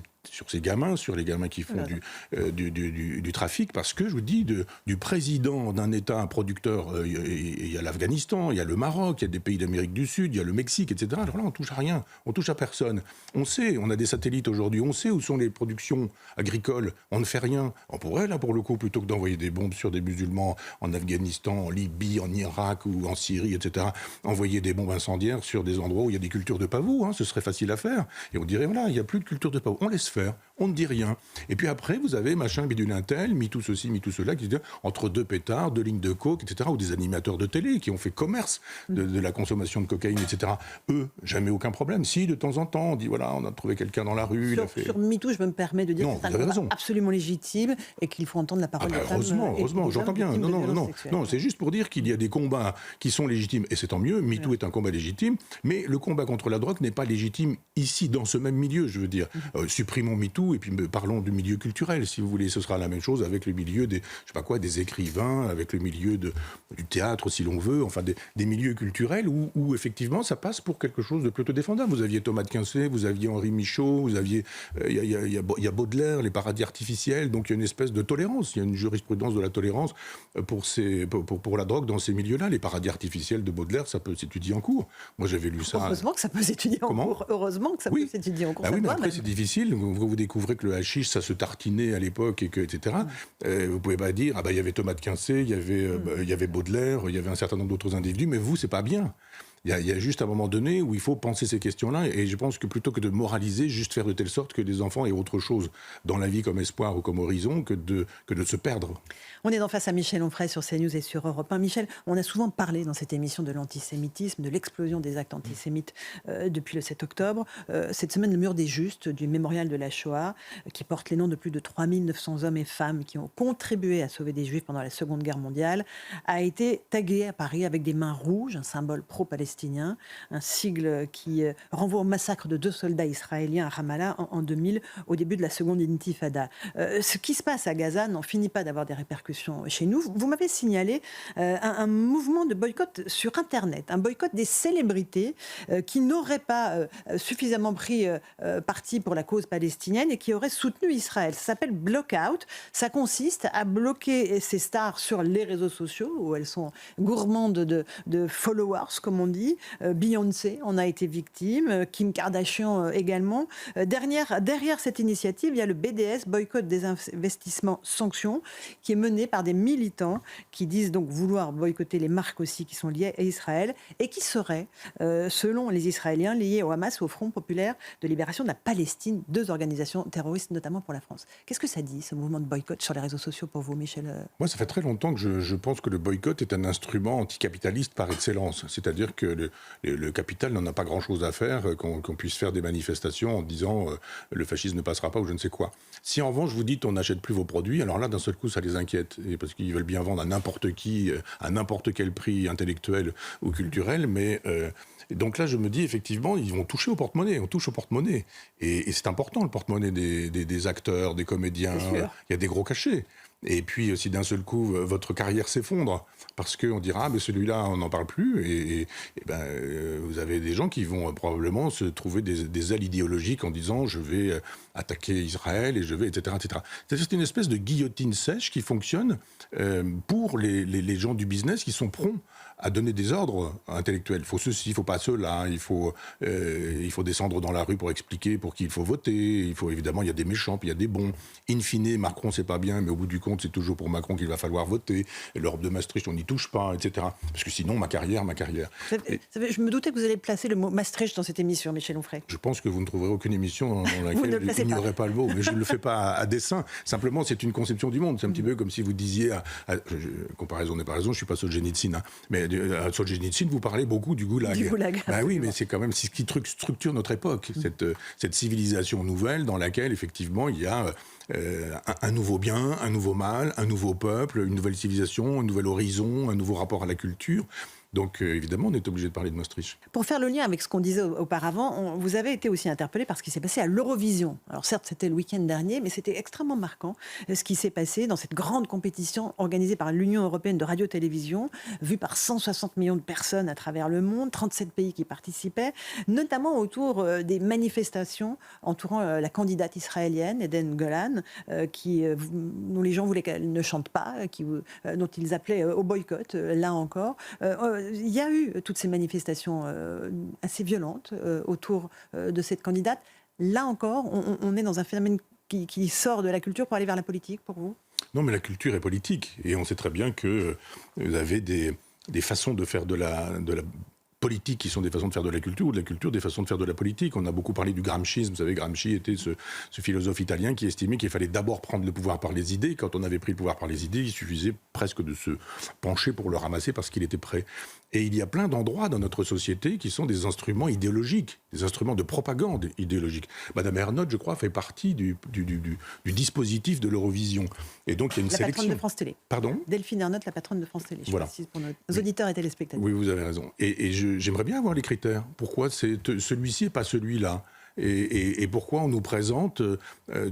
gamins, sur les gamins qui font du trafic, parce que, je vous dis, du président d'un État, un producteur, il y a l'Afghanistan, il y a le Maroc, il y a des pays d'Amérique du Sud, il y a le Mexique, etc. Alors là, on touche à rien, on touche à personne. On sait, on a des satellites aujourd'hui, on sait où sont les productions agricoles, on ne fait rien. On pourrait, là, pour le coup, plutôt que d'envoyer des bombes sur des musulmans en Afghanistan, en Libye, en Irak ou en Syrie, etc., envoyer des bombes incendiaires sur des endroits où il y a des cultures de pavots, ce serait facile à faire. Et on dirait, voilà, il n'y a plus de culture de pavots. On laisse faire, on ne dit rien. Et puis après, vous avez machin, bidule un tel, MeToo ceci, MeToo cela, qui se dit entre deux pétards, deux lignes de coke, etc., ou des animateurs de télé qui ont fait commerce de la consommation de cocaïne, etc. Eux, jamais aucun problème. Si, de temps en temps, on dit, voilà, on a trouvé quelqu'un dans la rue. Sur MeToo, je me permets de dire que c'est un combat absolument légitime et qu'il faut entendre la parole des femmes. Heureusement, j'entends bien. Non, c'est juste pour dire qu'il y a des combats qui sont légitimes, et c'est tant mieux. MeToo est un combat légitime, mais le combat contre la drogue n'est pas légitime ici, dans ce même milieu, je veux dire. Supprimons MeToo et puis parlons du milieu culturel, si vous voulez. Ce sera la même chose avec le milieu des écrivains, avec le milieu du théâtre, si l'on veut, enfin des milieux culturels où effectivement ça passe pour quelque chose de plutôt défendable. Vous aviez Thomas de Quincey, vous aviez Henri Michaud, vous aviez il y a Baudelaire, les paradis artificiels, donc il y a une espèce de tolérance, il y a une jurisprudence de la tolérance pour la drogue dans ces milieux-là. Les paradis artificiels de Baudelaire, ça peut s'étudier en cours. Moi j'avais lu ça. Heureusement que ça peut s'étudier en cours. Heureusement que ça peut s'étudier en cours. Oui, mais après c'est difficile. Vous découvrez que le hashish, ça se tartinait à l'époque, etc. Vous pouvez pas dire, il y avait Thomas de Quincey, il y avait Baudelaire, il y avait un certain nombre d'autres individus, mais vous, c'est pas bien. Il y a juste un moment donné où il faut penser ces questions-là, et je pense que plutôt que de moraliser, juste faire de telle sorte que les enfants aient autre chose dans la vie comme espoir ou comme horizon que de se perdre. On est en face à Michel Onfray sur CNews et sur Europe 1. Michel, on a souvent parlé dans cette émission de l'antisémitisme, de l'explosion des actes antisémites depuis le 7 octobre. Cette semaine, le mur des Justes du mémorial de la Shoah, qui porte les noms de plus de 3900 hommes et femmes qui ont contribué à sauver des Juifs pendant la Seconde Guerre mondiale, a été tagué à Paris avec des mains rouges, un symbole pro-palestinien, un sigle qui renvoie au massacre de 2 soldats israéliens à Ramallah en 2000, au début de la Seconde Intifada. Ce qui se passe à Gaza n'en finit pas d'avoir des répercussions chez nous. Vous m'avez signalé un mouvement de boycott sur Internet, un boycott des célébrités qui n'auraient pas suffisamment pris parti pour la cause palestinienne et qui auraient soutenu Israël. Ça s'appelle Blockout. Ça consiste à bloquer ces stars sur les réseaux sociaux où elles sont gourmandes de followers, comme on dit, vie. Beyoncé en a été victime, Kim Kardashian également. Derrière cette initiative, il y a le BDS, Boycott des investissements sanctions, qui est mené par des militants qui disent donc vouloir boycotter les marques aussi qui sont liées à Israël et qui seraient, selon les Israéliens, liés au Hamas ou au Front populaire de libération de la Palestine, 2 organisations terroristes, notamment pour la France. Qu'est-ce que ça dit, ce mouvement de boycott sur les réseaux sociaux pour vous, Michel? Moi, ça fait très longtemps que je pense que le boycott est un instrument anticapitaliste par excellence. C'est-à-dire que le capital n'en a pas grand-chose à faire, qu'on puisse faire des manifestations en disant le fascisme ne passera pas ou je ne sais quoi. Si en revanche vous dites on n'achète plus vos produits, alors là d'un seul coup ça les inquiète, et parce qu'ils veulent bien vendre à n'importe qui, à n'importe quel prix intellectuel ou culturel, mais donc là je me dis effectivement ils vont toucher au porte-monnaie, on touche au porte-monnaie, et c'est important le porte-monnaie des acteurs, des comédiens, il y a des gros cachets. Et puis, si d'un seul coup, votre carrière s'effondre, parce qu'on dira, ah, mais celui-là, on n'en parle plus, et vous avez des gens qui vont probablement se trouver des ailes idéologiques en disant, je vais attaquer Israël, et je vais, etc., etc. C'est une espèce de guillotine sèche qui fonctionne pour les gens du business qui sont prompts à donner des ordres intellectuels. Il faut ceci, il ne faut pas cela, il faut descendre dans la rue pour expliquer pour qui il faut voter, évidemment, il y a des méchants, puis il y a des bons. In fine, Macron, c'est pas bien, mais au bout du compte, c'est toujours pour Macron qu'il va falloir voter. Et l'Europe de Maastricht, on n'y touche pas, etc. Parce que sinon, ma carrière. Je me doutais que vous alliez placer le mot Maastricht dans cette émission, Michel Onfray. Je pense que vous ne trouverez aucune émission dans laquelle il n'y aurait pas le mot, mais je ne le fais pas à dessein. Simplement, c'est une conception du monde. C'est un petit peu comme si vous disiez, comparaison n'est pas raison, je ne suis pas Solzhenitsyn, mais à Solzhenitsyn, vous parlez beaucoup du goulag. Du goulag. Oui, mais c'est quand même ce qui structure notre époque, cette civilisation nouvelle dans laquelle, effectivement, il y a un nouveau bien, un nouveau mal, un nouveau peuple, une nouvelle civilisation, un nouvel horizon, un nouveau rapport à la culture. Donc, évidemment, on est obligé de parler de Maastricht. Pour faire le lien avec ce qu'on disait auparavant, vous avez été aussi interpellé par ce qui s'est passé à l'Eurovision. Alors certes, c'était le week-end dernier, mais c'était extrêmement marquant ce qui s'est passé dans cette grande compétition organisée par l'Union européenne de radio-télévision, vue par 160 millions de personnes à travers le monde, 37 pays qui participaient, notamment autour des manifestations entourant la candidate israélienne, Eden Golan, dont les gens voulaient qu'elle ne chante pas, dont ils appelaient au boycott, là encore. Il y a eu toutes ces manifestations assez violentes autour de cette candidate. Là encore, on est dans un phénomène qui sort de la culture pour aller vers la politique, pour vous? Non, mais la culture est politique. Et on sait très bien que vous avez des façons de faire de la politique qui sont des façons de faire de la culture, ou de la culture des façons de faire de la politique. On a beaucoup parlé du gramscisme. Vous savez, Gramsci était ce philosophe italien qui estimait qu'il fallait d'abord prendre le pouvoir par les idées. Quand on avait pris le pouvoir par les idées, il suffisait presque de se pencher pour le ramasser parce qu'il était prêt. Et il y a plein d'endroits dans notre société qui sont des instruments idéologiques, des instruments de propagande idéologique. Madame Ernotte, je crois, fait partie du dispositif de l'Eurovision. Et donc, il y a une sélection. La patronne de France Télé. Pardon ? Delphine Ernotte, la patronne de France Télé. Je précise pour nos auditeurs et téléspectateurs. Oui, vous avez raison. Et j'aimerais bien avoir les critères. Pourquoi c'est celui-ci et pas celui-là ? Et pourquoi on nous présente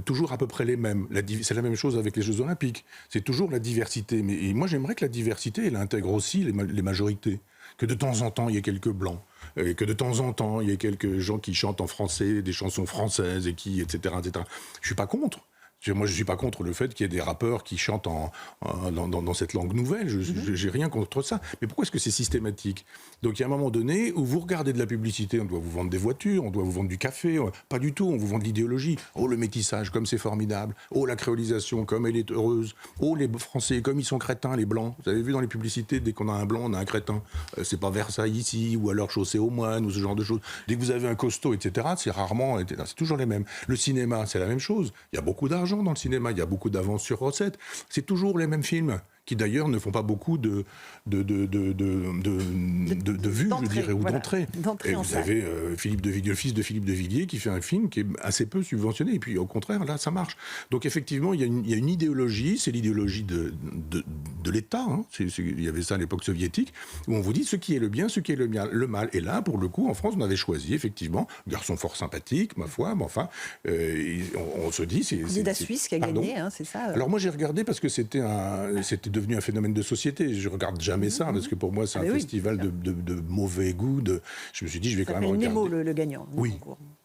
toujours à peu près les mêmes. C'est la même chose avec les Jeux Olympiques. C'est toujours la diversité. Mais moi, j'aimerais que la diversité, elle intègre aussi les majorités. Que de temps en temps, il y ait quelques blancs. Et que de temps en temps, il y ait quelques gens qui chantent en français, des chansons françaises, etc., etc. Je ne suis pas contre. Moi, je ne suis pas contre le fait qu'il y ait des rappeurs qui chantent dans cette langue nouvelle. Je n'ai rien contre ça. Mais pourquoi est-ce que c'est systématique ? Donc, il y a un moment donné où vous regardez de la publicité, on doit vous vendre des voitures, on doit vous vendre du café. Pas du tout, on vous vend de l'idéologie. Oh, le métissage, comme c'est formidable. Oh, la créolisation, comme elle est heureuse. Oh, les Français, comme ils sont crétins, les Blancs. Vous avez vu dans les publicités, dès qu'on a un Blanc, on a un crétin. C'est pas Versailles ici, ou alors Chaussée aux Moines, ou ce genre de choses. Dès que vous avez un costaud, etc., c'est rarement... C'est toujours les mêmes. Le cinéma, c'est la même chose. Il y a beaucoup d'argent dans le cinéma, il y a beaucoup d'avance sur recettes. C'est toujours les mêmes films qui d'ailleurs ne font pas beaucoup de vues, je dirais, ou d'entrées. Et vous avez Philippe de Villiers, le fils de Philippe de Villiers, qui fait un film qui est assez peu subventionné. Et puis au contraire, là, ça marche. Donc effectivement, il y a une idéologie, c'est l'idéologie de l'État. Hein. Il y avait ça à l'époque soviétique, où on vous dit ce qui est le bien, ce qui est le mal. Et là, pour le coup, en France, on avait choisi, effectivement, un garçon fort sympathique, ma foi, mais enfin, on se dit... C'est le candidat suisse qui a gagné, hein, c'est ça Alors moi, j'ai regardé parce que c'était devenu un phénomène de société. Je regarde jamais ça parce que pour moi c'est un festival de mauvais goût. Je me suis dit je vais quand même regarder. Nemo le gagnant. Oui.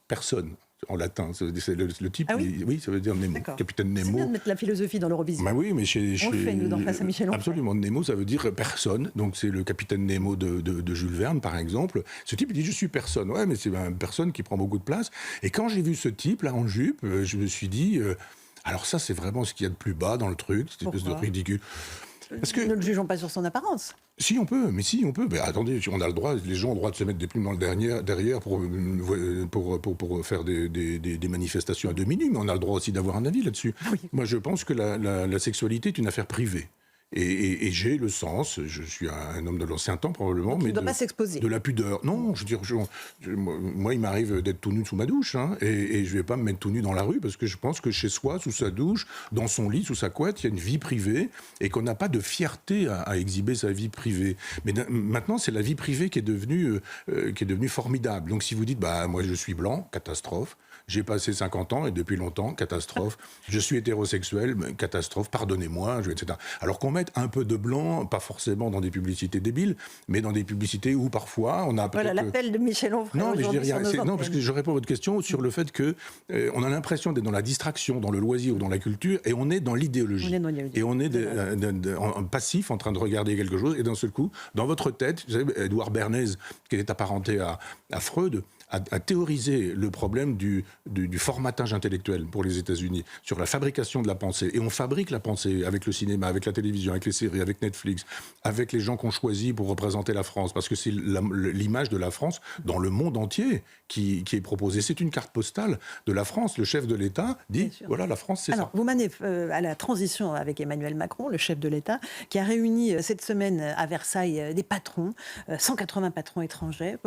Personne en latin. C'est le type, Ah oui, oui, ça veut dire Nemo, d'accord. capitaine C'est Nemo. bien de mettre la philosophie dans l'Eurovision. Bah oui, mais On le fait, nous, dans Face à Michel Onfray. Absolument, Nemo, ça veut dire personne. Donc c'est le capitaine Nemo de Jules Verne, par exemple. Ce type, il dit, je suis personne. Ouais, mais c'est une personne qui prend beaucoup de place. Et quand j'ai vu ce type, là, en jupe, je me suis dit, alors ça, c'est vraiment ce qu'il y a de plus bas dans le truc, cette espèce de ridicule. Parce que, Ne le jugeons pas sur son apparence. si on peut, mais si on peut. Mais attendez, on a le droit, les gens ont le droit de se mettre des plumes dans le derrière pour faire des manifestations à demi-nues, mais on a le droit aussi d'avoir un avis là-dessus. Oui. Moi, je pense que la sexualité est une affaire privée. Et j'ai le sens, je suis un homme de l'ancien temps probablement, Donc, il mais ne doit pas s'exposer. de la pudeur. Non, je veux dire, moi, il m'arrive d'être tout nu sous ma douche, hein, et je ne vais pas me mettre tout nu dans la rue parce que je pense que chez soi, sous sa douche, dans son lit, sous sa couette, il y a une vie privée et qu'on n'a pas de fierté à exhiber sa vie privée. Mais maintenant, c'est la vie privée qui est devenue formidable. Donc si vous dites, bah moi je suis blanc, catastrophe. J'ai passé 50 ans et depuis longtemps, catastrophe. Je suis hétérosexuel, catastrophe, pardonnez-moi, etc. Alors qu'on mette un peu de blanc, pas forcément dans des publicités débiles, mais dans des publicités où parfois on a... Voilà l'appel de Michel Onfray. Non, mais je dis rien. Non, parce antennes. que je réponds à votre question sur le fait que on a l'impression d'être dans la distraction, dans le loisir ou dans la culture, et on est dans l'idéologie. On est dans l'idéologie. Et on est en passif, en train de regarder quelque chose, et d'un seul coup, dans votre tête, vous savez, Édouard Bernays, qui est apparenté à Freud, a théorisé le problème du formatage intellectuel pour les États-Unis, sur la fabrication de la pensée. Et on fabrique la pensée avec le cinéma, avec la télévision, avec les séries, avec Netflix, avec les gens qu'on choisit pour représenter la France, parce que c'est l'image de la France dans le monde entier qui est proposée. C'est une carte postale de la France. Le chef de l'État dit, voilà, la France, c'est ça. Alors, vous menez à la transition avec Emmanuel Macron, le chef de l'État, qui a réuni cette semaine à Versailles des patrons, 180 patrons étrangers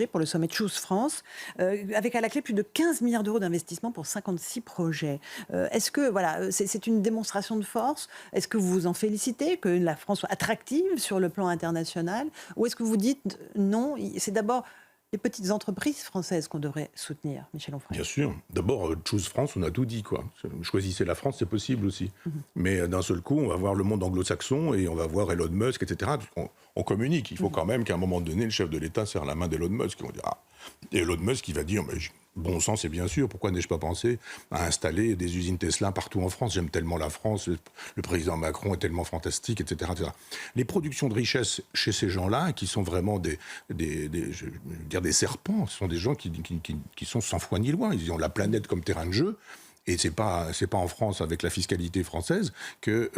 pour le sommet Choose France, avec à la clé plus de 15 milliards d'euros d'investissement pour 56 projets. Est-ce que c'est une démonstration de force? Est-ce que vous vous en félicitez, que la France soit attractive sur le plan international? Ou est-ce que vous dites non, c'est d'abord les petites entreprises françaises qu'on devrait soutenir, Michel Onfray? Bien sûr. D'abord, Choose France, on a tout dit, quoi. Choisissez la France, c'est possible aussi. Mais d'un seul coup, on va voir le monde anglo-saxon et on va voir Elon Musk, etc. On communique. Il faut quand même qu'à un moment donné, le chef de l'État serre la main d'Elon Musk. On dit, et Elon Musk, il va dire, mais bon sang, c'est bien sûr, pourquoi n'ai-je pas pensé à installer des usines Tesla partout en France? J'aime tellement la France, le président Macron est tellement fantastique, etc., etc. Les productions de richesse chez ces gens-là, qui sont vraiment des serpents, ce sont des gens qui sont sans foi ni loi. Ils ont la planète comme terrain de jeu. Et c'est pas en France, avec la fiscalité française, que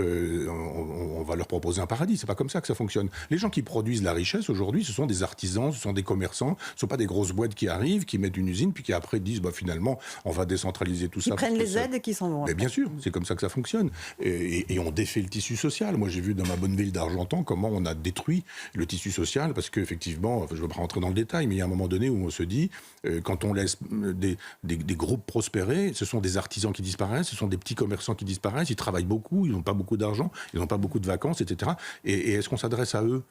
on va leur proposer un paradis. C'est pas comme ça que ça fonctionne. Les gens qui produisent la richesse aujourd'hui, ce sont des artisans, ce sont des commerçants, ce sont pas des grosses boîtes qui arrivent, qui mettent une usine, puis qui après disent finalement on va décentraliser tout ça. Ils prennent les aides et qui s'en vont. Mais bien sûr, c'est comme ça que ça fonctionne. Et on défait le tissu social. Moi, j'ai vu dans ma bonne ville d'Argentan comment on a détruit le tissu social, parce qu'effectivement, je ne vais pas rentrer dans le détail, mais il y a un moment donné où on se dit, quand on laisse des groupes prospérer, ce sont des artisans qui disparaissent, ce sont des petits commerçants qui disparaissent, ils travaillent beaucoup, ils n'ont pas beaucoup d'argent, ils n'ont pas beaucoup de vacances, etc. Et est-ce qu'on s'adresse à eux ?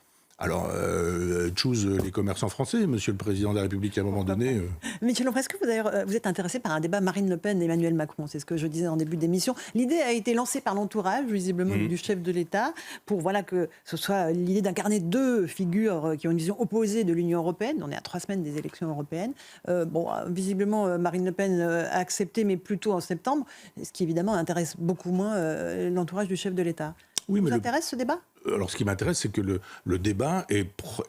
Alors, choose les commerçants français, Monsieur le Président de la République, à un moment donné. Michel Onfray, est-ce que vous êtes intéressé par un débat Marine Le Pen et Emmanuel Macron? C'est ce que je disais en début d'émission. L'idée a été lancée par l'entourage, visiblement, du chef de l'État, pour que ce soit l'idée d'incarner deux figures qui ont une vision opposée de l'Union européenne. On est à 3 semaines des élections européennes. Visiblement, Marine Le Pen a accepté, mais plutôt en septembre, ce qui évidemment intéresse beaucoup moins l'entourage du chef de l'État. Oui, vous intéresse ce débat? Alors, ce qui m'intéresse, c'est que le débat est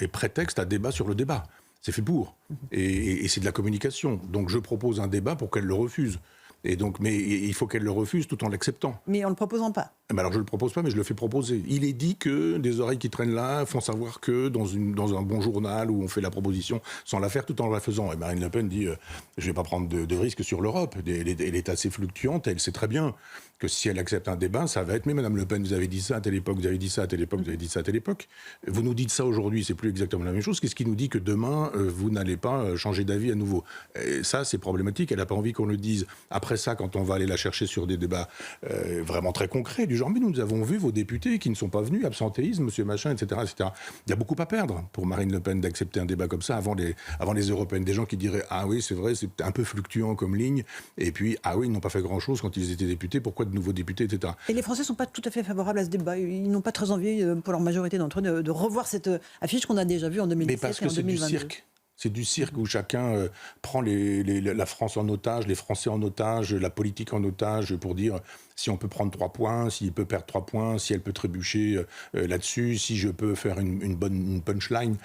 prétexte à débat sur le débat. C'est fait pour. Et c'est de la communication. Donc, je propose un débat pour qu'elle le refuse. Et donc, mais il faut qu'elle le refuse tout en l'acceptant. Mais en ne le proposant pas. Alors, je ne le propose pas, mais je le fais proposer. Il est dit que des oreilles qui traînent là font savoir que dans un bon journal où on fait la proposition sans la faire tout en la faisant. Et Marine Le Pen dit je ne vais pas prendre de risques sur l'Europe. Elle est assez fluctuante. Elle sait très bien que si elle accepte un débat, ça va être mais Madame Le Pen, vous avez dit ça à telle époque, vous avez dit ça à telle époque, vous avez dit ça à telle époque. Vous nous dites ça aujourd'hui, c'est plus exactement la même chose. Qu'est-ce qui nous dit que demain, vous n'allez pas changer d'avis à nouveau? Et ça, c'est problématique. Elle n'a pas envie qu'on le dise. Après ça, quand on va aller la chercher sur des débats vraiment très concrets, du genre, mais nous avons vu vos députés qui ne sont pas venus, absentéisme, monsieur machin, etc., etc. Il y a beaucoup à perdre pour Marine Le Pen d'accepter un débat comme ça avant les européennes. Des gens qui diraient, ah oui, c'est vrai, c'est un peu fluctuant comme ligne. Et puis, ah oui, ils n'ont pas fait grand-chose quand ils étaient députés. Pourquoi de nouveaux députés, etc. Et les Français ne sont pas tout à fait favorables à ce débat. Ils n'ont pas très envie, pour leur majorité d'entre eux, de revoir cette affiche qu'on a déjà vue en 2017 et en 2022. C'est du cirque où chacun prend la France en otage, les Français en otage, la politique en otage pour dire si on peut prendre 3 points, s'il peut perdre 3 points, si elle peut trébucher là-dessus, si je peux faire une bonne punchline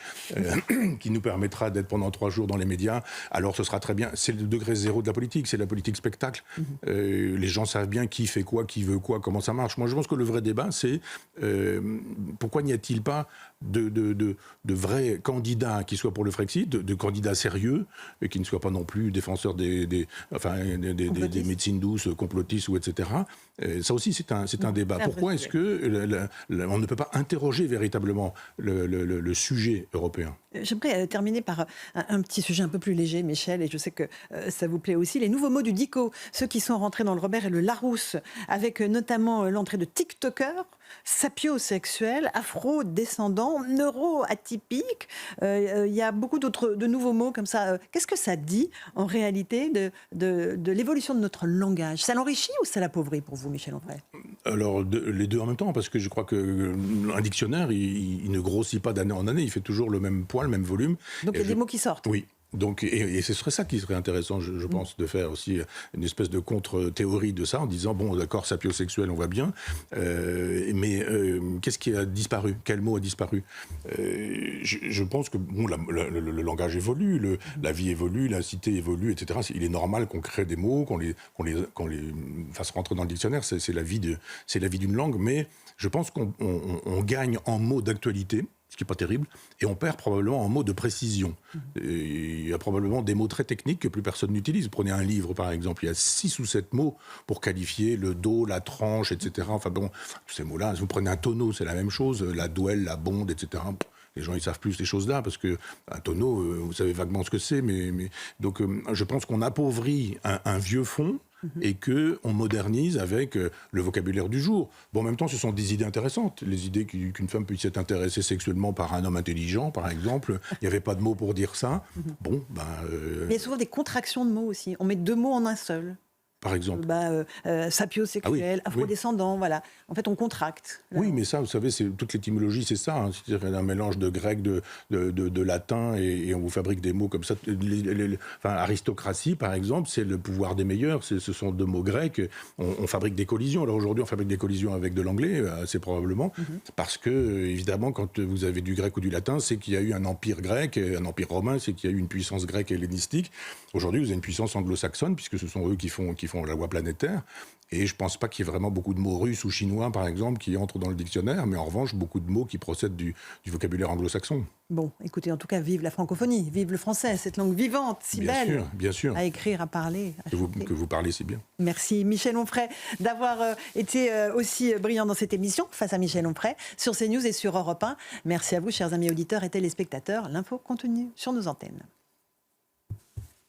qui nous permettra d'être pendant 3 jours dans les médias, alors ce sera très bien. C'est le degré zéro de la politique, c'est la politique spectacle. Les gens savent bien qui fait quoi, qui veut quoi, comment ça marche. Moi, je pense que le vrai débat, c'est pourquoi n'y a-t-il pas de vrais candidats qui soient pour le Frexit, de candidats sérieux, et qui ne soient pas non plus défenseurs des médecines douces, complotistes, ou etc. Ça aussi, c'est un débat. Pourquoi est-ce que on ne peut pas interroger véritablement le sujet européen ? J'aimerais terminer par un petit sujet un peu plus léger, Michel, et je sais que ça vous plaît aussi. Les nouveaux mots du DICO, ceux qui sont rentrés dans le Robert et le Larousse, avec notamment l'entrée de TikTokers, sapiosexuels, afro-descendants, neuro-atypiques. Il y a beaucoup de nouveaux mots comme ça. Qu'est-ce que ça dit en réalité de l'évolution de notre langage ? Ça l'enrichit ou ça l'appauvrit pour vous, Michel Onfray ? Alors, les deux en même temps, parce que je crois qu'un dictionnaire, il ne grossit pas d'année en année, il fait toujours le même poids, le même volume. Donc il y a des mots qui sortent. Oui. Donc, et ce serait ça qui serait intéressant, je pense, de faire aussi une espèce de contre-théorie de ça, en disant, bon, d'accord, sapiosexuel, on va bien, mais qu'est-ce qui a disparu ? Quel mot a disparu ? Je pense que bon, le langage évolue, la vie évolue, la cité évolue, etc. Il est normal qu'on crée des mots, qu'on les fasse rentrer dans le dictionnaire, c'est la vie d'une langue, mais je pense qu'on gagne en mots d'actualité, ce qui n'est pas terrible, et on perd probablement en mots de précision. Et il y a probablement des mots très techniques que plus personne n'utilise. Prenez un livre, par exemple, il y a 6 ou 7 mots pour qualifier le dos, la tranche, etc. Enfin bon, tous ces mots-là, si vous prenez un tonneau, c'est la même chose, la douelle, la bonde, etc. Les gens, ils savent plus ces choses-là, parce qu'un tonneau, vous savez vaguement ce que c'est, mais donc je pense qu'on appauvrit un vieux fond, et qu'on modernise avec le vocabulaire du jour. Bon, en même temps, ce sont des idées intéressantes. Les idées qu'une femme puisse être intéressée sexuellement par un homme intelligent, par exemple. Il n'y avait pas de mots pour dire ça. Bon, ben... Il y a souvent des contractions de mots aussi. On met 2 mots en un seul. Par exemple. Sapiosexuel, afrodescendant, voilà. En fait, on contracte. Là. Oui, mais ça, vous savez, toute l'étymologie, c'est ça. Hein. C'est-à-dire un mélange de grec, de latin, et on vous fabrique des mots comme ça. Aristocratie, par exemple, c'est le pouvoir des meilleurs. Ce sont 2 mots grecs. On fabrique des collisions. Alors aujourd'hui, on fabrique des collisions avec de l'anglais, assez probablement, parce que, évidemment, quand vous avez du grec ou du latin, c'est qu'il y a eu un empire grec, un empire romain, c'est qu'il y a eu une puissance grecque et hellénistique. Aujourd'hui, vous avez une puissance anglo-saxonne, puisque ce sont eux qui font la loi planétaire. Et je ne pense pas qu'il y ait vraiment beaucoup de mots russes ou chinois, par exemple, qui entrent dans le dictionnaire, mais en revanche, beaucoup de mots qui procèdent du vocabulaire anglo-saxon. Bon, écoutez, en tout cas, vive la francophonie, vive le français, cette langue vivante, si bien belle, sûr, bien sûr. à écrire, à parler. Que vous parlez si bien. Merci Michel Onfray d'avoir été aussi brillant dans cette émission, face à Michel Onfray, sur CNews et sur Europe 1. Merci à vous, chers amis auditeurs et téléspectateurs. L'info continue sur nos antennes.